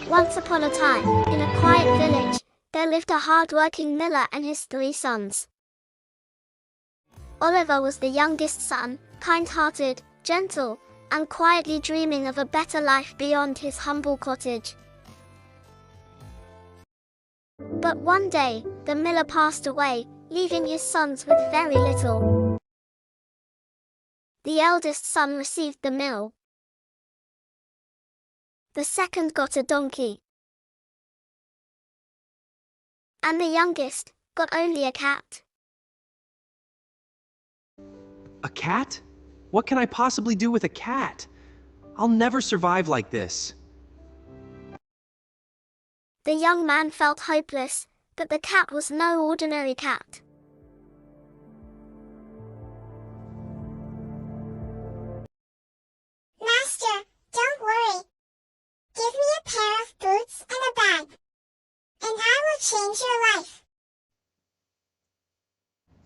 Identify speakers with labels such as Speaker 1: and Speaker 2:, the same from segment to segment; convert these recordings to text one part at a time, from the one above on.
Speaker 1: Once upon a time, in a quiet village, there lived a hard-working miller and his 3 sons. Oliver was the youngest son, kind-hearted, gentle, and quietly dreaming of a better life beyond his humble cottage. But one day, the miller passed away, leaving his sons with very little. The eldest son received the mill. The second got a donkey. And the youngest got only a cat.
Speaker 2: A cat? What can I possibly do with a cat? I'll never survive like this.
Speaker 1: The young man felt hopeless, but the cat was no ordinary cat.
Speaker 3: Master, don't worry. Give me a pair of boots and a bag, and I will change your life.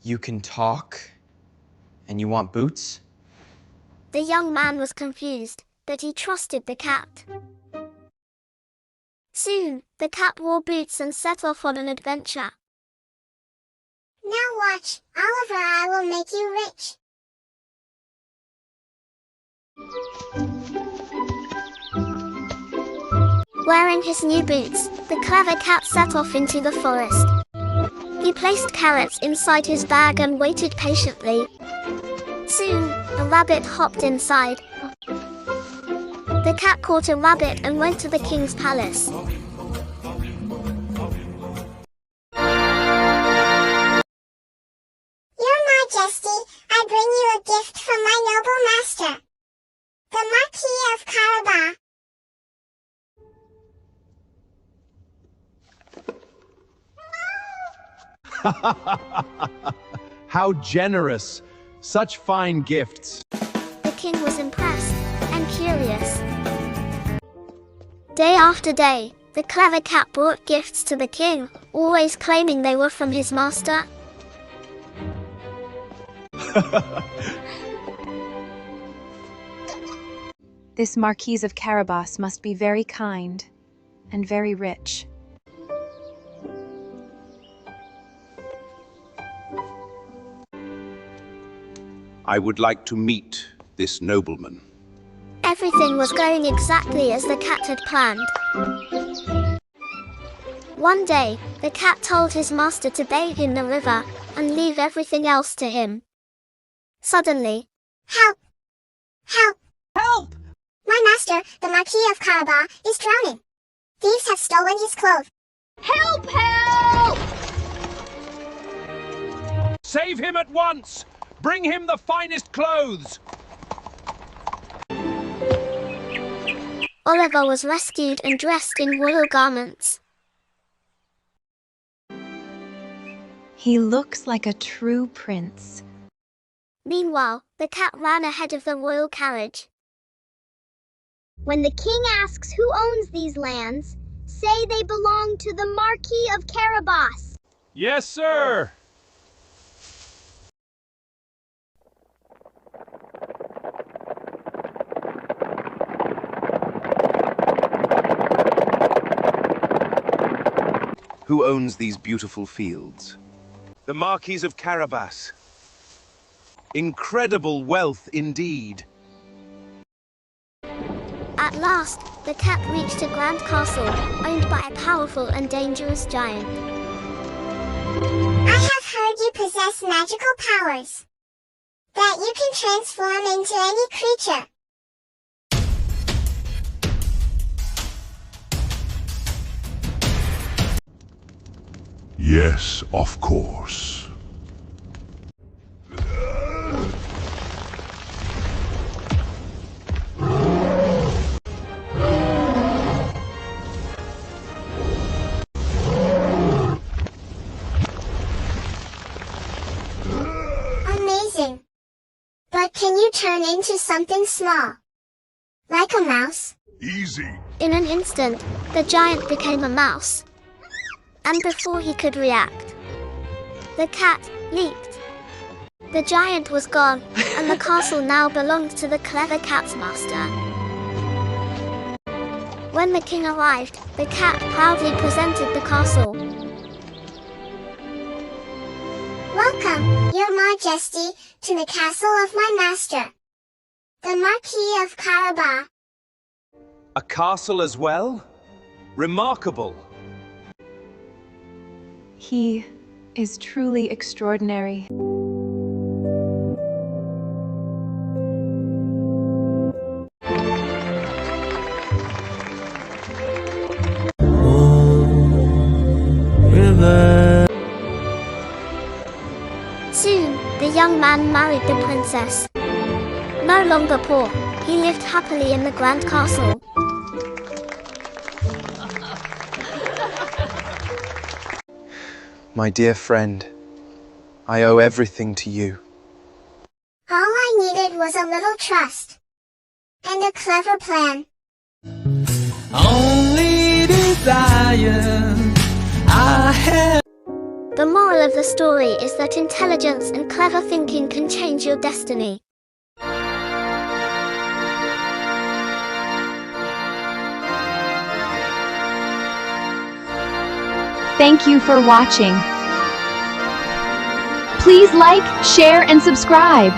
Speaker 2: You can talk? And you want boots?
Speaker 1: The young man was confused, but he trusted the cat. Soon, the cat wore boots and set off on an adventure.
Speaker 3: Now watch, Oliver, I will make you rich.
Speaker 1: Wearing his new boots, the clever cat set off into the forest. He placed carrots inside his bag and waited patiently. Soon, a rabbit hopped inside. The cat caught a rabbit and went to the king's palace.
Speaker 3: Your Majesty, I bring you a gift from my noble master, the Marquis of Carabas.
Speaker 4: How generous! Such fine gifts.
Speaker 1: The king was impressed and curious. Day after day, the clever cat brought gifts to the king, always claiming they were from his master.
Speaker 5: This Marquis of Carabas must be very kind and very rich.
Speaker 6: I would like to meet this nobleman.
Speaker 1: Everything was going exactly as the cat had planned. One day, the cat told his master to bathe in the river and leave everything else to him. Suddenly,
Speaker 3: Help! Help!
Speaker 2: Help!
Speaker 3: My master, the Marquis of Carabas, is drowning. Thieves have stolen his clothes. Help! Help!
Speaker 4: Save him at once! Bring him the finest clothes!
Speaker 1: Oliver was rescued and dressed in royal garments.
Speaker 5: He looks like a true prince.
Speaker 1: Meanwhile, the cat ran ahead of the royal carriage.
Speaker 3: When the king asks who owns these lands, say they belong to the Marquis of Carabas.
Speaker 4: Yes, sir!
Speaker 6: Who owns these beautiful fields?
Speaker 4: The Marquis of Carabas. Incredible wealth indeed.
Speaker 1: At last, the cat reached a grand castle, owned by a powerful and dangerous giant.
Speaker 3: I have heard you possess magical powers, that you can transform into any creature.
Speaker 7: Yes, of course.
Speaker 3: Amazing. But can you turn into something small? Like a mouse?
Speaker 7: Easy.
Speaker 1: In an instant, the giant became a mouse. And before he could react, the cat leaped. The giant was gone, and the castle now belonged to the clever cat's master. When the king arrived, the cat proudly presented the castle.
Speaker 8: Welcome, your majesty, to the castle of my master, the Marquis of Carabas.
Speaker 4: A castle as well? Remarkable.
Speaker 5: He is truly extraordinary.
Speaker 1: Soon, the young man married the princess. No longer poor, he lived happily in the grand castle.
Speaker 2: My dear friend, I owe everything to you.
Speaker 8: All I needed was a little trust. And a clever plan.
Speaker 9: Only desire I have.
Speaker 1: The moral of the story is that intelligence and clever thinking can change your destiny.
Speaker 5: Thank you for watching. Please like, share, and subscribe.